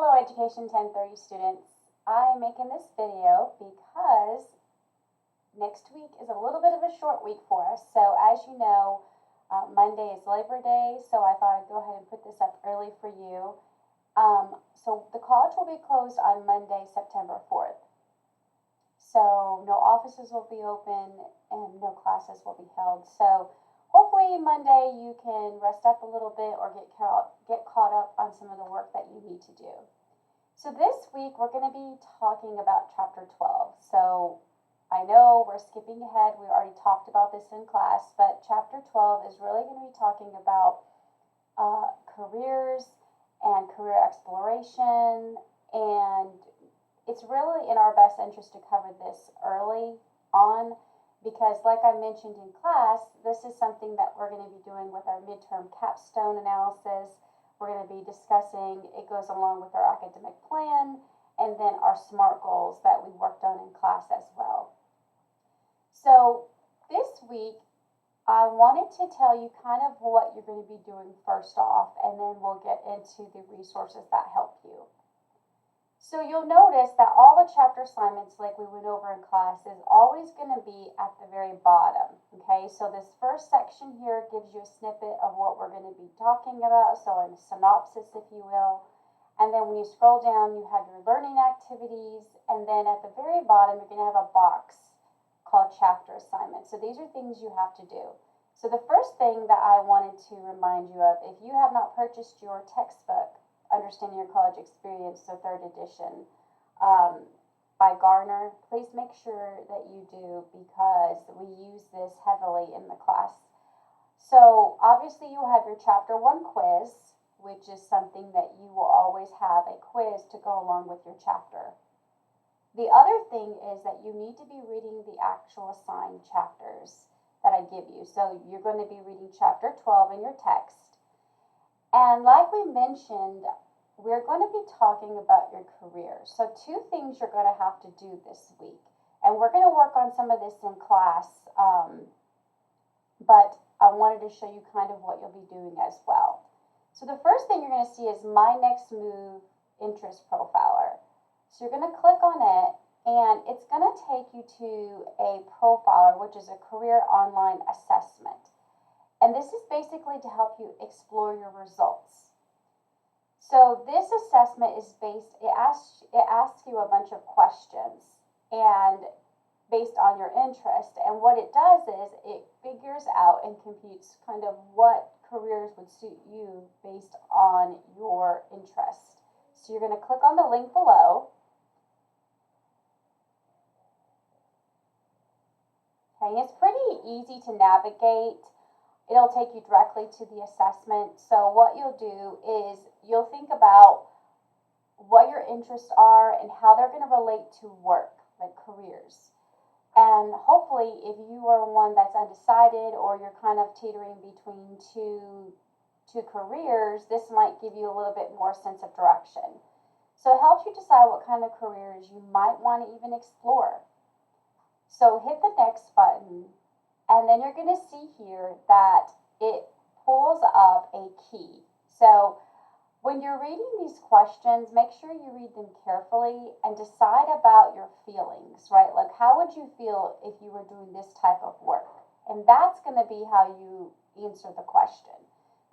Hello Education 1030 students. I'm making this video because next week is a little bit of a short week for us. So as you know, Monday is Labor Day, so I thought I'd go ahead and put this up early for you. So the college will be closed on Monday, September 4th. So no offices will be open and no classes will be held. So hopefully Monday you can rest up a little bit or get caught up on some of the work that you need to do. So this week we're going to be talking about Chapter 12. So I know we're skipping ahead. We already talked about this in class, but Chapter 12 is really going to be talking about careers and career exploration, and it's really in our best interest to cover this early on because, like I mentioned in class, this is something that we're going to be doing with our midterm capstone analysis. We're going to be discussing, it goes along with our academic plan, and then our SMART goals that we worked on in class as well. So this week, I wanted to tell you kind of what you're going to be doing first off, and then we'll get into the resources that help you. So you'll notice that all the chapter assignments, like we went over in class, is always going to be at the very bottom, okay? So this first section here gives you a snippet of what we're going to be talking about, so a synopsis, if you will. And then when you scroll down, you have your learning activities, and then at the very bottom, you're going to have a box called chapter assignments. So these are things you have to do. So the first thing that I wanted to remind you of, if you have not purchased your textbook, Understanding Your College Experience, the 3rd edition, by Garner, please make sure that you do because we use this heavily in the class. So obviously you'll have your Chapter 1 quiz, which is something that you will always have a quiz to go along with your chapter. The other thing is that you need to be reading the actual assigned chapters that I give you. So you're going to be reading Chapter 12 in your text. And like we mentioned, we're going to be talking about your career. So 2 things you're going to have to do this week. And we're going to work on some of this in class, but I wanted to show you kind of what you'll be doing as well. So the first thing you're going to see is My Next Move Interest Profiler. So you're going to click on it, and it's going to take you to a profiler, which is a career online assessment. And this is basically to help you explore your results. So this assessment is it asks you a bunch of questions and based on your interest. And what it does is it figures out and computes kind of what careers would suit you based on your interest. So you're going to click on the link below. Okay, it's pretty easy to navigate. It'll take you directly to the assessment. So what you'll do is you'll think about what your interests are and how they're going to relate to work, like careers. And hopefully, if you are one that's undecided or you're kind of teetering between two careers, this might give you a little bit more sense of direction. So it helps you decide what kind of careers you might want to even explore. So hit the next button. And then you're going to see here that it pulls up a key. So when you're reading these questions, make sure you read them carefully and decide about your feelings, right? Like, how would you feel if you were doing this type of work? And that's going to be how you answer the question.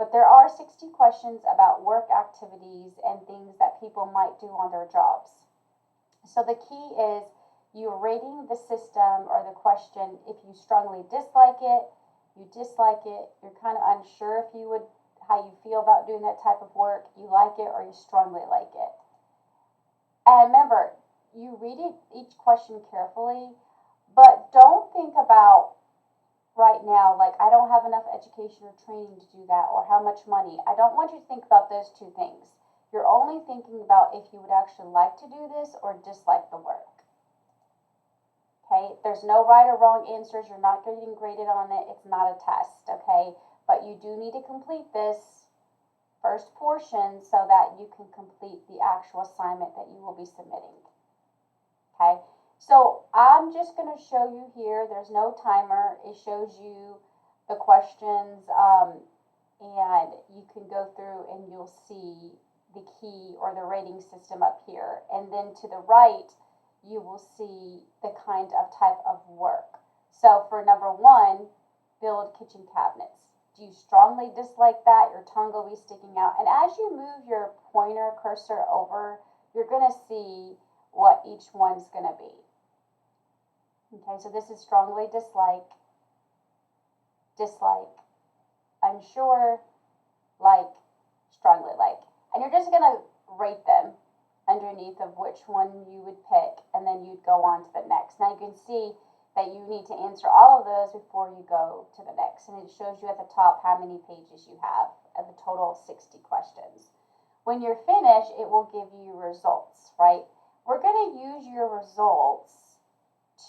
But there are 60 questions about work activities and things that people might do on their jobs. So the key is you're rating the system or the question if you strongly dislike it, you dislike it, you're kind of unsure if how you feel about doing that type of work, you like it or you strongly like it. And remember, you read each question carefully, but don't think about right now, like I don't have enough education or training to do that or how much money. I don't want you to think about those 2 things. You're only thinking about if you would actually like to do this or dislike the work. Okay, there's no right or wrong answers. You're not getting graded on it. It's not a test, okay? But you do need to complete this first portion so that you can complete the actual assignment that you will be submitting, okay? So I'm just going to show you here. There's no timer. It shows you the questions, and you can go through and you'll see the key or the rating system up here. And then to the right, you will see the kind of type of work. So for number 1, build kitchen cabinets. Do you strongly dislike that? Your tongue will be sticking out. And as you move your pointer cursor over, you're going to see what each one's going to be. Okay, so this is strongly dislike, dislike, unsure, like, strongly like. And you're just going to rate them underneath of which one you would pick, and then you'd go on to the next. Now you can see that you need to answer all of those before you go to the next. And it shows you at the top how many pages you have of the total of 60 questions. When you're finished, it will give you results, right? We're going to use your results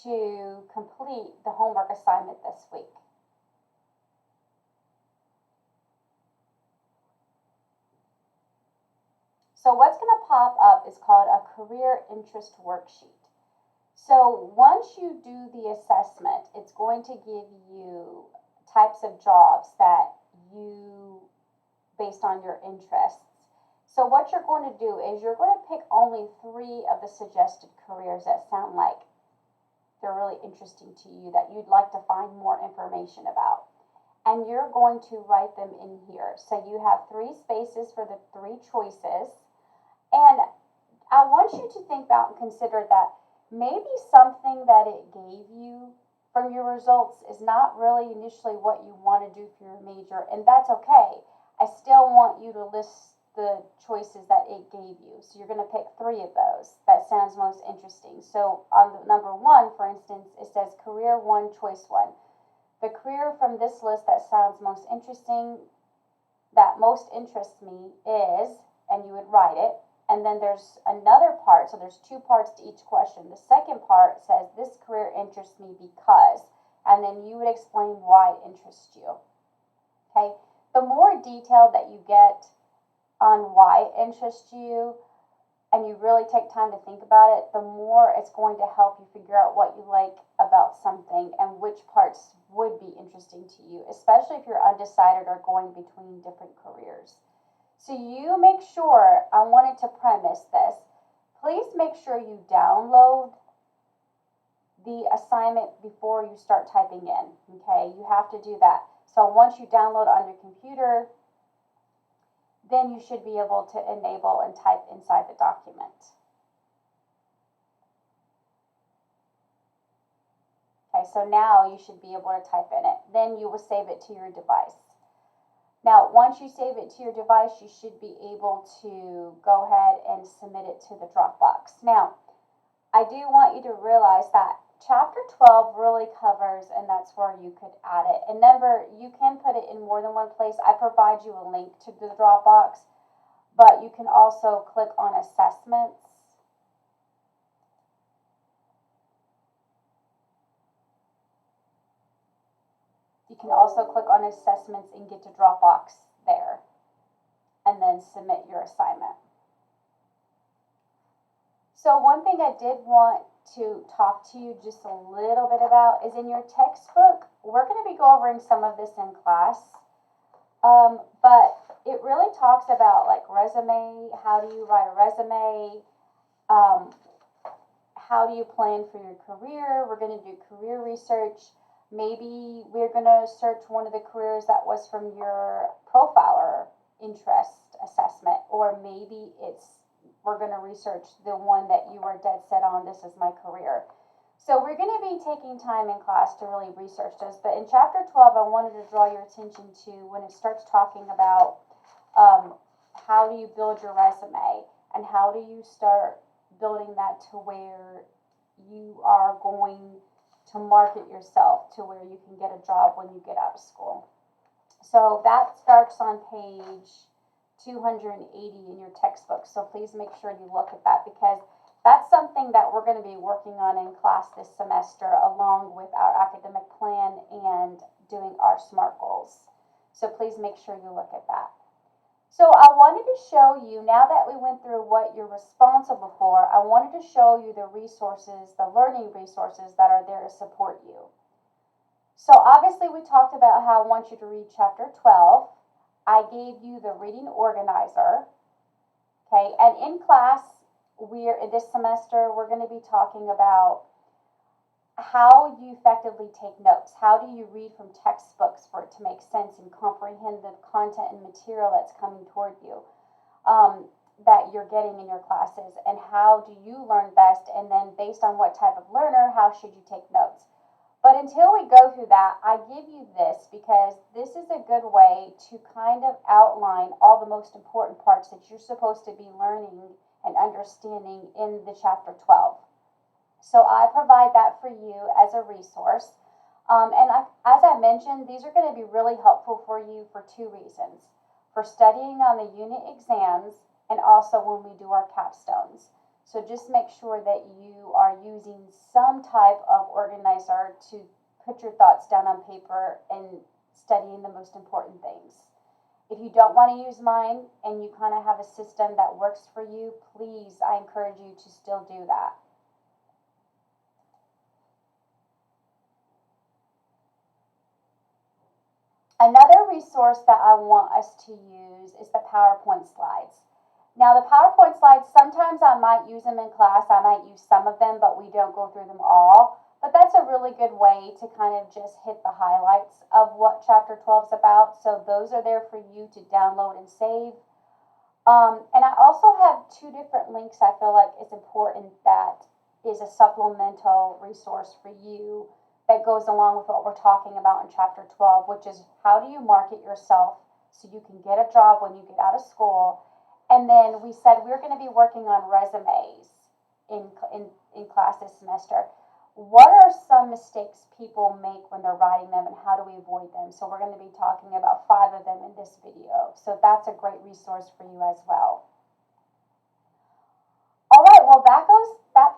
to complete the homework assignment this week. So what's going to pop up is called a career interest worksheet. So once you do the assessment, it's going to give you types of jobs that you, based on your interests. So what you're going to do is you're going to pick only 3 of the suggested careers that sound like they're really interesting to you, that you'd like to find more information about. And you're going to write them in here. So you have 3 spaces for the 3 choices. And I want you to think about and consider that maybe something that it gave you from your results is not really initially what you want to do for your major, and that's okay. I still want you to list the choices that it gave you. So you're going to pick 3 of those that sounds most interesting. So on the number 1, for instance, it says career 1, choice 1. The career from this list that sounds most interesting, that most interests me is, and you would write it. And then there's another part, so there's 2 parts to each question. The second part says, this career interests me because, and then you would explain why it interests you. Okay? The more detail that you get on why it interests you, and you really take time to think about it, the more it's going to help you figure out what you like about something and which parts would be interesting to you, especially if you're undecided or going between different careers. So you make sure, I wanted to premise this, please make sure you download the assignment before you start typing in, okay? You have to do that. So once you download on your computer, then you should be able to enable and type inside the document. Okay, so now you should be able to type in it. Then you will save it to your device. Now, once you save it to your device, you should be able to go ahead and submit it to the Dropbox. Now, I do want you to realize that Chapter 12 really covers, and that's where you could add it. And remember, you can put it in more than one place. I provide you a link to the Dropbox, but you can also click on Assessments. You can also click on Assessments and get to Dropbox there, and then submit your assignment. So one thing I did want to talk to you just a little bit about is in your textbook, we're going to be going over some of this in class, but it really talks about like resume, how do you write a resume, how do you plan for your career. We're going to do career research. Maybe we're going to search one of the careers that was from your profile or interest assessment, or maybe we're going to research the one that you were dead set on, this is my career. So we're going to be taking time in class to really research this, but in Chapter 12, I wanted to draw your attention to when it starts talking about how do you build your resume, and how do you start building that to where you are going to market yourself to where you can get a job when you get out of school. So that starts on page 280 in your textbook. So please make sure you look at that, because that's something that we're going to be working on in class this semester, along with our academic plan and doing our SMART goals. So please make sure you look at that. So I wanted to show you, now that we went through what you're responsible for, I wanted to show you the resources, the learning resources that are there to support you. So obviously we talked about how I want you to read Chapter 12. I gave you the reading organizer. Okay, and in class, this semester, we're going to be talking about how you effectively take notes. How do you read from textbooks for it to make sense and comprehend the content and material that's coming toward you, that you're getting in your classes, and how do you learn best, and then based on what type of learner, how should you take notes? But until we go through that, I give you this because this is a good way to kind of outline all the most important parts that you're supposed to be learning and understanding in the chapter 12. So I provide that for you as a resource. As I mentioned, these are going to be really helpful for you for two reasons. For studying on the unit exams and also when we do our capstones. So just make sure that you are using some type of organizer to put your thoughts down on paper and studying the most important things. If you don't want to use mine and you kind of have a system that works for you, please, I encourage you to still do that. Another resource that I want us to use is the PowerPoint slides. Now the PowerPoint slides, sometimes I might use them in class, I might use some of them, but we don't go through them all. But that's a really good way to kind of just hit the highlights of what chapter 12 is about. So those are there for you to download and save. And I also have two different links I feel like is important that is a supplemental resource for you that goes along with what we're talking about in chapter 12, which is how do you market yourself so you can get a job when you get out of school. And then we said we're going to be working on resumes in class this semester. What are some mistakes people make when they're writing them and how do we avoid them? So we're going to be talking about 5 of them in this video. So that's a great resource for you as well. All right, well that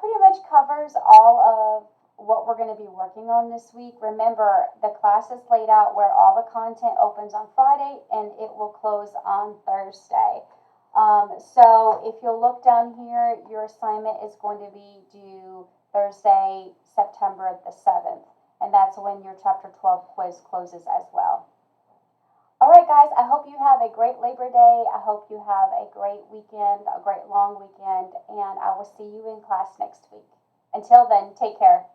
pretty much covers all of what we're going to be working on this week. Remember, the class is laid out where all the content opens on Friday and it will close on Thursday. So if you'll look down here, your assignment is going to be due Thursday, September the 7th, and that's when your chapter 12 quiz closes as well. All right, guys, I hope you have a great Labor Day. I hope you have a great weekend, a great long weekend, and I will see you in class next week. Until then, take care.